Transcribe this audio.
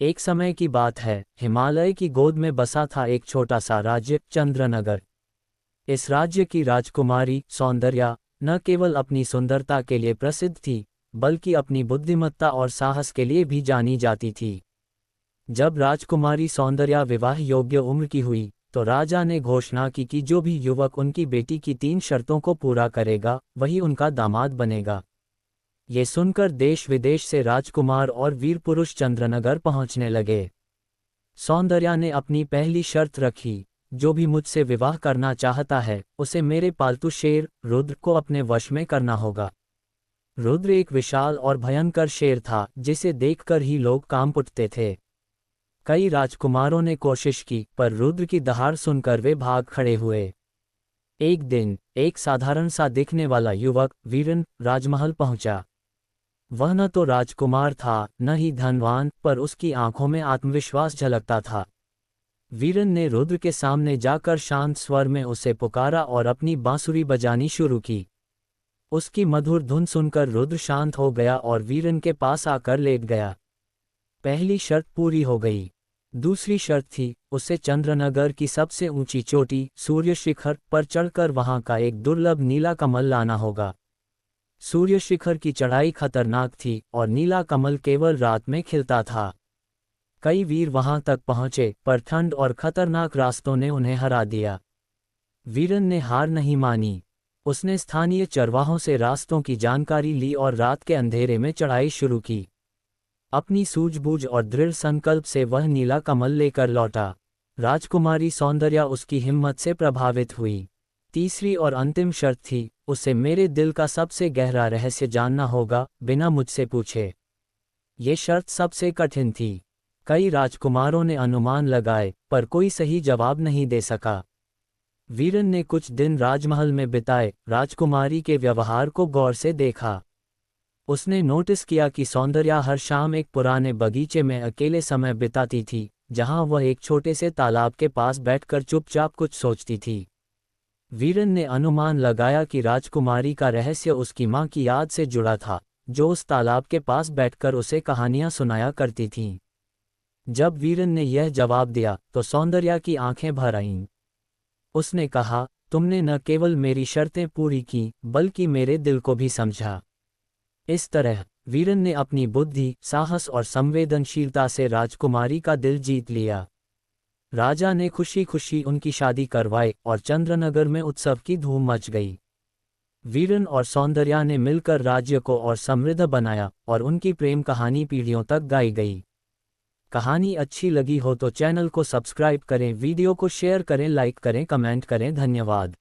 एक समय की बात है, हिमालय की गोद में बसा था एक छोटा सा राज्य, चंद्रनगर। इस राज्य की राजकुमारी सौंदर्या न केवल अपनी सुंदरता के लिए प्रसिद्ध थी, बल्कि अपनी बुद्धिमत्ता और साहस के लिए भी जानी जाती थी। जब राजकुमारी सौंदर्या विवाह योग्य उम्र की हुई, तो राजा ने घोषणा की कि जो भी युवक उनकी बेटी की 3 शर्तों को पूरा करेगा, वही उनका दामाद बनेगा। ये सुनकर देश विदेश से राजकुमार और वीर पुरुष चंद्रनगर पहुंचने लगे। सौंदर्या ने अपनी पहली शर्त रखी, जो भी मुझसे विवाह करना चाहता है, उसे मेरे पालतू शेर रुद्र को अपने वश में करना होगा। रुद्र एक विशाल और भयंकर शेर था, जिसे देखकर ही लोग कांप उठते थे। कई राजकुमारों ने कोशिश की, पर रुद्र की दहाड़ सुनकर वे भाग खड़े हुए। एक दिन एक साधारण सा दिखने वाला युवक वीरन राजमहल पहुंचा। वह न तो राजकुमार था, न ही धनवान, पर उसकी आंखों में आत्मविश्वास झलकता था। वीरन ने रुद्र के सामने जाकर शांत स्वर में उसे पुकारा और अपनी बांसुरी बजानी शुरू की। उसकी मधुर धुन सुनकर रुद्र शांत हो गया और वीरन के पास आकर लेट गया। पहली शर्त पूरी हो गई। दूसरी शर्त थी, उसे चंद्रनगर की सबसे ऊंची चोटी सूर्य शिखर पर चढ़कर वहां का एक दुर्लभ नीला कमल लाना होगा। सूर्य शिखर की चढ़ाई खतरनाक थी और नीला कमल केवल रात में खिलता था। कई वीर वहां तक पहुंचे, पर ठंड और खतरनाक रास्तों ने उन्हें हरा दिया। वीरन ने हार नहीं मानी। उसने स्थानीय चरवाहों से रास्तों की जानकारी ली और रात के अंधेरे में चढ़ाई शुरू की। अपनी सूझबूझ और दृढ़ संकल्प से वह नीला कमल लेकर लौटा। राजकुमारी सौंदर्या उसकी हिम्मत से प्रभावित हुई। तीसरी और अंतिम शर्त थी, उसे मेरे दिल का सबसे गहरा रहस्य जानना होगा, बिना मुझसे पूछे। ये शर्त सबसे कठिन थी। कई राजकुमारों ने अनुमान लगाए, पर कोई सही जवाब नहीं दे सका। वीरन ने कुछ दिन राजमहल में बिताए, राजकुमारी के व्यवहार को गौर से देखा। उसने नोटिस किया कि सौंदर्या हर शाम एक पुराने बगीचे में अकेले समय बिताती थी, जहां वह एक छोटे से तालाब के पास बैठकर चुपचाप कुछ सोचती थी। वीरन ने अनुमान लगाया कि राजकुमारी का रहस्य उसकी मां की याद से जुड़ा था, जो उस तालाब के पास बैठकर उसे कहानियां सुनाया करती थीं। जब वीरन ने यह जवाब दिया, तो सौंदर्या की आंखें भर आईं। उसने कहा, तुमने न केवल मेरी शर्तें पूरी की, बल्कि मेरे दिल को भी समझा। इस तरह वीरन ने अपनी बुद्धि, साहस और संवेदनशीलता से राजकुमारी का दिल जीत लिया। राजा ने खुशी खुशी उनकी शादी करवाई और चंद्रनगर में उत्सव की धूम मच गई। वीरन और सौंदर्या ने मिलकर राज्य को और समृद्ध बनाया, और उनकी प्रेम कहानी पीढ़ियों तक गाई गई। कहानी अच्छी लगी हो तो चैनल को सब्सक्राइब करें, वीडियो को शेयर करें, लाइक करें, कमेंट करें। धन्यवाद।